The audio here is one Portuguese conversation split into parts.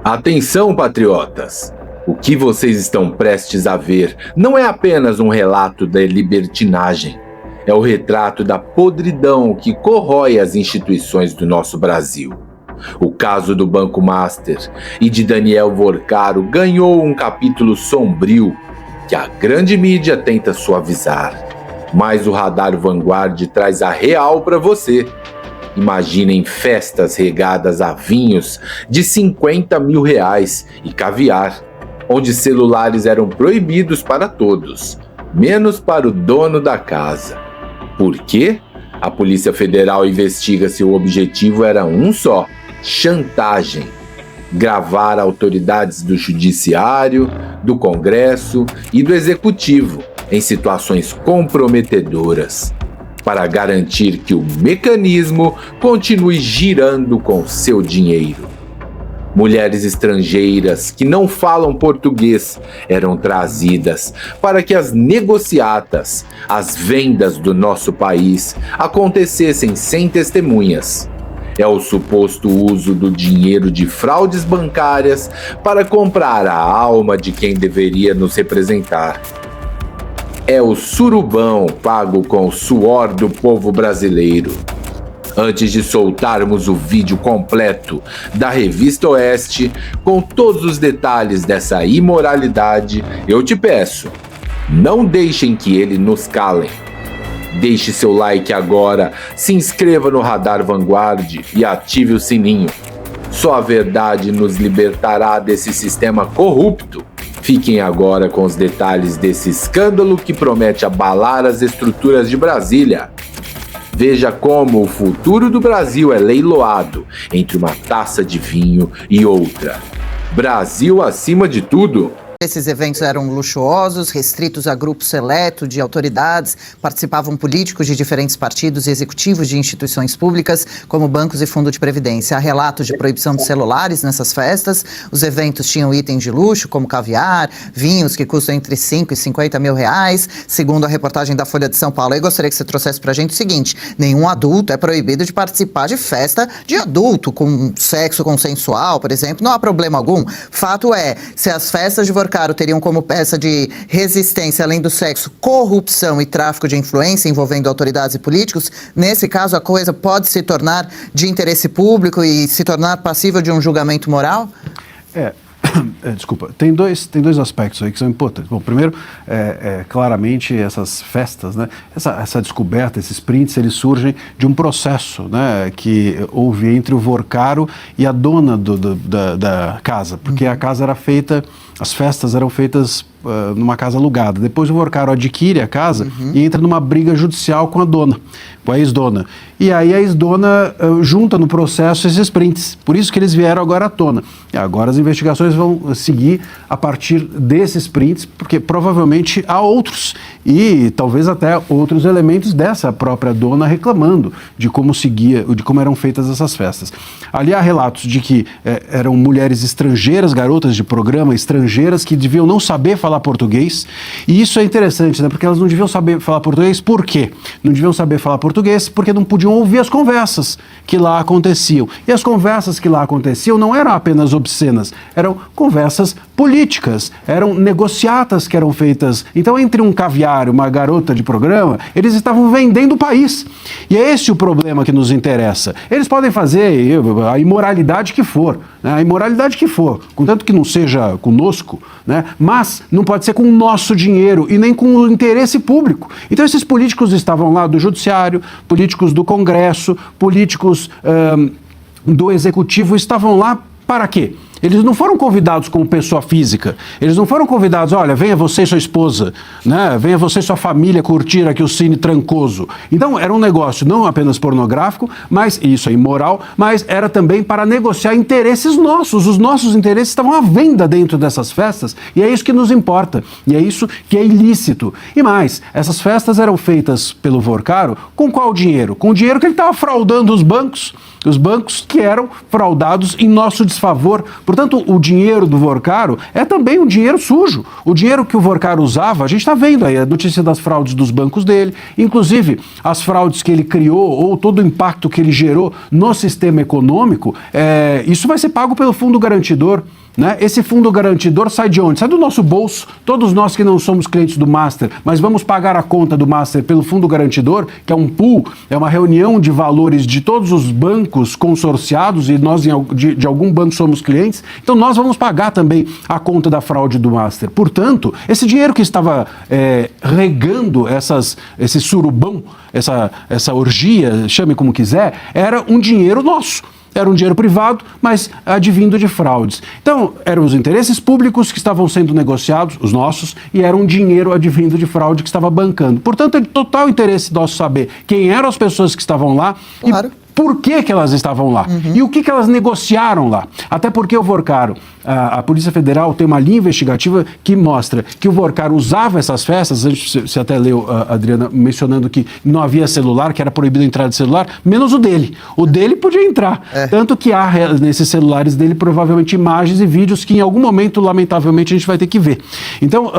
Atenção, patriotas! O que vocês estão prestes a ver não é apenas um relato da libertinagem. É o retrato da podridão que corrói as instituições do nosso Brasil. O caso do Banco Master e de Daniel Vorcaro ganhou um capítulo sombrio que a grande mídia tenta suavizar. Mas o Radar Vanguard traz a real para você. Imaginem festas regadas a vinhos de R$50 mil e caviar, onde celulares eram proibidos para todos, menos para o dono da casa. Por quê? A Polícia Federal investiga se o objetivo era um só: chantagem. Gravar autoridades do Judiciário, do Congresso e do Executivo em situações comprometedoras, para garantir que o mecanismo continue girando com seu dinheiro. Mulheres estrangeiras que não falam português eram trazidas para que as negociatas, as vendas do nosso país, acontecessem sem testemunhas. É o suposto uso do dinheiro de fraudes bancárias para comprar a alma de quem deveria nos representar. É o surubão pago com o suor do povo brasileiro. Antes de soltarmos o vídeo completo da Revista Oeste, com todos os detalhes dessa imoralidade, eu te peço, não deixem que ele nos calem. Deixe seu like agora, se inscreva no Radar Vanguard e ative o sininho. Só a verdade nos libertará desse sistema corrupto. Fiquem agora com os detalhes desse escândalo que promete abalar as estruturas de Brasília. Veja como o futuro do Brasil é leiloado entre uma taça de vinho e outra. Brasil acima de tudo. Esses eventos eram luxuosos, restritos a grupo seleto de autoridades, participavam políticos de diferentes partidos e executivos de instituições públicas, como bancos e fundo de previdência. Há relatos de proibição de celulares nessas festas. Os eventos tinham itens de luxo, como caviar, vinhos que custam entre 5 e 50 mil reais, segundo a reportagem da Folha de São Paulo. Eu gostaria que você trouxesse pra gente o seguinte: nenhum adulto é proibido de participar de festa de adulto, com sexo consensual, por exemplo, não há problema algum. Fato é, se as festas de Vorcaro teriam como peça de resistência, além do sexo, corrupção e tráfico de influência envolvendo autoridades e políticos, nesse caso a coisa pode se tornar de interesse público e se tornar passível de um julgamento moral? Desculpa, tem dois aspectos aí que são importantes. Bom, primeiro, claramente essas festas, né, essa descoberta, esses prints, eles surgem de um processo, né, que houve entre o Vorcaro e a dona da casa, porque a casa era feita, as festas eram feitas numa casa alugada. Depois o Vorcaro adquire a casa e entra numa briga judicial com a dona, com a ex-dona. E aí a ex-dona junta no processo esses prints. Por isso que eles vieram agora à tona. E agora as investigações vão seguir a partir desses prints, porque provavelmente há outros e talvez até outros elementos dessa própria dona reclamando de como eram feitas essas festas. Ali há relatos de que eram mulheres estrangeiras, garotas de programa estrangeiras que deviam não saber falar português. E isso é interessante, né? Porque elas não deviam saber falar português. Por quê? Não deviam saber falar português porque não podiam ouvir as conversas que lá aconteciam. E as conversas que lá aconteciam não eram apenas obscenas, eram conversas políticas, eram negociatas que eram feitas. Então, entre um caviar e uma garota de programa, eles estavam vendendo o país. E é esse o problema que nos interessa. Eles podem fazer a imoralidade que for, né? A imoralidade que for, contanto que não seja conosco, né? Mas não pode ser com o nosso dinheiro e nem com o interesse público. Então esses políticos estavam lá do Judiciário, políticos do Congresso, políticos do Executivo, estavam lá para quê? Eles não foram convidados como pessoa física, eles não foram convidados, olha, venha você e sua esposa, né? Venha você e sua família curtir aqui o Cine Trancoso. Então era um negócio não apenas pornográfico, mas isso é imoral, mas era também para negociar interesses nossos. Os nossos interesses estavam à venda dentro dessas festas e é isso que nos importa, e é isso que é ilícito. E mais, essas festas eram feitas pelo Vorcaro com qual dinheiro? Com o dinheiro que ele estava fraudando os bancos, Os bancos que eram fraudados em nosso desfavor. Portanto, o dinheiro do Vorcaro é também um dinheiro sujo. O dinheiro que o Vorcaro usava, a gente está vendo aí a notícia das fraudes dos bancos dele, inclusive as fraudes que ele criou ou todo o impacto que ele gerou no sistema econômico, isso vai ser pago pelo Fundo Garantidor. Né? Esse fundo garantidor sai de onde? Sai do nosso bolso. Todos nós que não somos clientes do Master, mas vamos pagar a conta do Master pelo fundo garantidor, que é um pool, é uma reunião de valores de todos os bancos consorciados e nós de algum banco somos clientes, então nós vamos pagar também a conta da fraude do Master. Portanto, esse dinheiro que estava regando esse surubão, essa orgia, chame como quiser, era um dinheiro nosso. Era um dinheiro privado, mas advindo de fraudes. Então, eram os interesses públicos que estavam sendo negociados, os nossos, e era um dinheiro advindo de fraude que estava bancando. Portanto, é de total interesse nosso saber quem eram as pessoas que estavam lá. Claro. E por que elas estavam lá? E o que elas negociaram lá? Até porque o Vorcaro, a Polícia Federal tem uma linha investigativa que mostra que o Vorcaro usava essas festas, você até leu, Adriana, mencionando que não havia celular, que era proibido a entrada de celular, menos o dele. O dele podia entrar. Tanto que há nesses celulares dele provavelmente imagens e vídeos que em algum momento, lamentavelmente, a gente vai ter que ver. Então,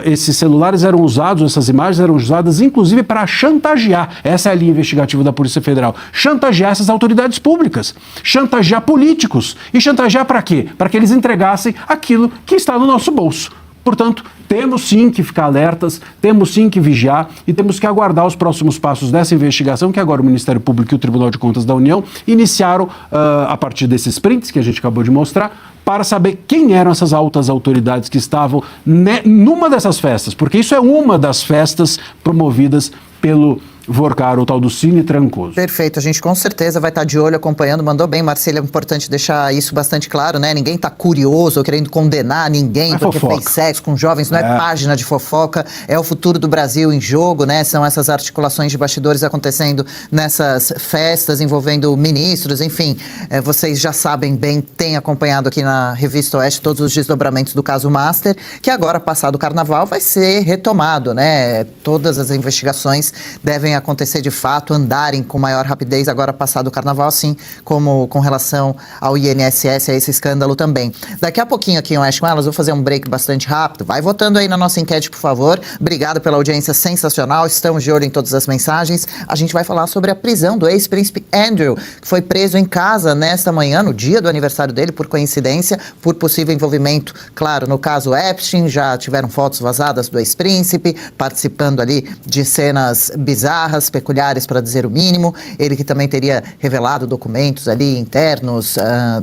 esses celulares eram usados, essas imagens eram usadas inclusive para chantagear. Essa é a linha investigativa da Polícia Federal. Chantagear essas autoridades públicas, chantagear políticos. E chantagear para quê? Para que eles entregassem aquilo que está no nosso bolso. Portanto, temos sim que ficar alertas, temos sim que vigiar e temos que aguardar os próximos passos dessa investigação que agora o Ministério Público e o Tribunal de Contas da União iniciaram a partir desses prints que a gente acabou de mostrar, para saber quem eram essas altas autoridades que estavam numa dessas festas, porque isso é uma das festas promovidas pelo Vorcaro, o tal do Cine Trancoso. Perfeito, a gente com certeza vai estar de olho acompanhando, mandou bem, Marcília, é importante deixar isso bastante claro, né? Ninguém está curioso ou querendo condenar ninguém porque fez sexo com jovens, não é página de fofoca, é o futuro do Brasil em jogo, né? São essas articulações de bastidores acontecendo nessas festas envolvendo ministros, enfim, vocês já sabem bem, têm acompanhado aqui na Revista Oeste todos os desdobramentos do caso Master, que agora, passado o carnaval, vai ser retomado, né? Todas as investigações devem acontecer de fato, andarem com maior rapidez agora passado o carnaval, assim como com relação ao INSS, a esse escândalo também. Daqui a pouquinho aqui em Oeste com Elas, vou fazer um break bastante rápido. Vai votando aí na nossa enquete, por favor. Obrigado pela audiência sensacional, estamos de olho em todas as mensagens. A gente vai falar sobre a prisão do ex-príncipe Andrew, que foi preso em casa nesta manhã, no dia do aniversário dele, por coincidência, por possível envolvimento, claro, no caso Epstein. Já tiveram fotos vazadas do ex-príncipe, participando ali de cenas bizarras, peculiares para dizer o mínimo. Ele que também teria revelado documentos ali internos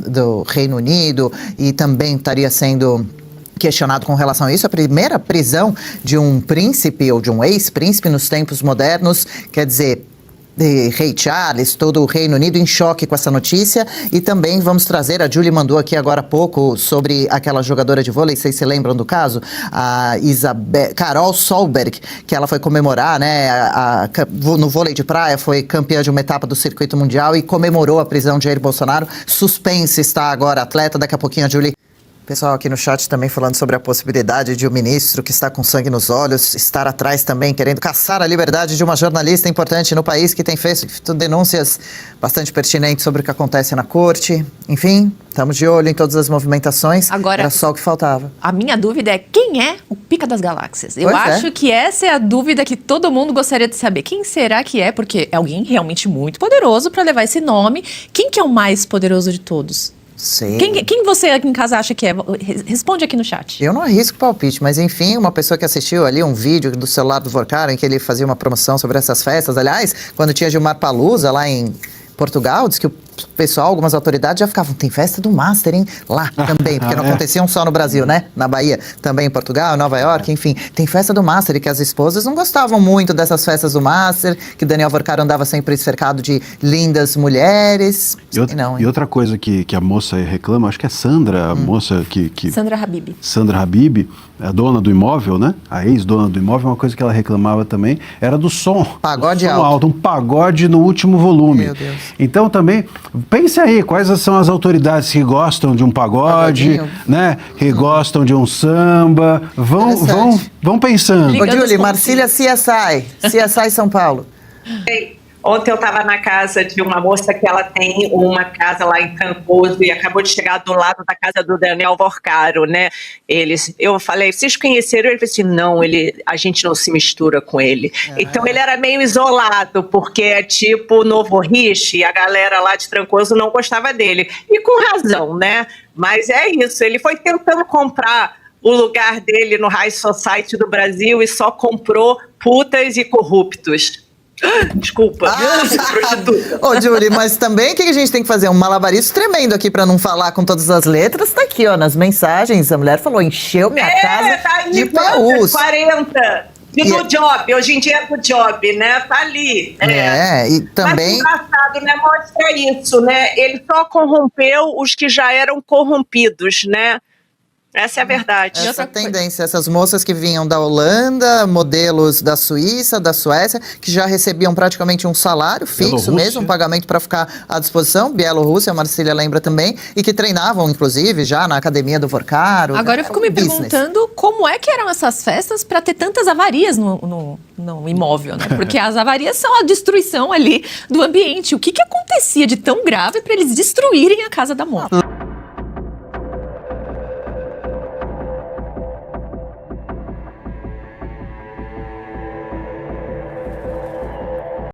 do Reino Unido e também estaria sendo questionado com relação a isso. A primeira prisão de um príncipe ou de um ex-príncipe nos tempos modernos, quer dizer, de Rei Charles, todo o Reino Unido em choque com essa notícia. E também vamos trazer, a Julie mandou aqui agora há pouco sobre aquela jogadora de vôlei, vocês se lembram do caso? A Carol Solberg, que ela foi comemorar, né, no vôlei de praia, foi campeã de uma etapa do circuito mundial e comemorou a prisão de Jair Bolsonaro. Suspense está agora a atleta, daqui a pouquinho a Julie. Pessoal aqui no chat também falando sobre a possibilidade de um ministro que está com sangue nos olhos estar atrás também, querendo caçar a liberdade de uma jornalista importante no país que tem feito denúncias bastante pertinentes sobre o que acontece na corte. Enfim, estamos de olho em todas as movimentações. Agora, era só o que faltava. A minha dúvida é quem é o Pica das Galáxias? Eu acho que essa é a dúvida que todo mundo gostaria de saber. Quem será que é? Porque é alguém realmente muito poderoso para levar esse nome. Quem que é o mais poderoso de todos? Sei. Quem você aqui em casa acha que é? Responde aqui no chat. Eu não arrisco palpite, mas enfim, uma pessoa que assistiu ali um vídeo do celular do Vorcaro em que ele fazia uma promoção sobre essas festas. Aliás, quando tinha Gilmar Palusa lá em Portugal, diz que o pessoal, algumas autoridades já ficavam, tem festa do Master, hein? Lá também, porque não aconteciam só no Brasil, né? Na Bahia, também em Portugal, Nova York, enfim. Tem festa do Master e que as esposas não gostavam muito dessas festas do Master, que Daniel Vorcaro andava sempre cercado de lindas mulheres. E outra coisa que a moça reclama, acho que é Sandra, a moça que... Sandra Habib. Sandra Habib, a dona do imóvel, né? A ex-dona do imóvel, uma coisa que ela reclamava também era do som. Pagode alto. Um pagode no último volume. Meu Deus. Então também, pense aí, quais são as autoridades que gostam de um pagode, né? Que gostam de um samba. Vão pensando. Ô, Julie, Marcília CSI São Paulo. Ontem eu estava na casa de uma moça que ela tem uma casa lá em Trancoso e acabou de chegar do lado da casa do Daniel Vorcaro, né? Eu falei, vocês conheceram? Ele falou assim, não, a gente não se mistura com ele. Então ele era meio isolado, porque é tipo Novo Riche, e a galera lá de Trancoso não gostava dele. E com razão, né? Mas é isso, ele foi tentando comprar o lugar dele no High Society do Brasil e só comprou putas e corruptos. Desculpa, prostituta. Ô, Julie, mas também o que a gente tem que fazer? Um malabarismo tremendo aqui pra não falar com todas as letras. Tá aqui, ó, nas mensagens. A mulher falou, encheu minha casa tá de PUs. 40. E no job, hoje em dia é do job, né? Tá ali. E também... Mas engraçado, né? Mostra isso, né? Ele só corrompeu os que já eram corrompidos, né? Essa é a verdade. Essa tendência, essas moças que vinham da Holanda, modelos da Suíça, da Suécia, que já recebiam praticamente um salário fixo mesmo, um pagamento para ficar à disposição, Bielorrússia, a Marcília lembra também, e que treinavam, inclusive, já na academia do Vorcaro. Agora eu fico me perguntando como é que eram essas festas para ter tantas avarias no imóvel, né? Porque as avarias são a destruição ali do ambiente. O que acontecia de tão grave para eles destruírem a casa da moça?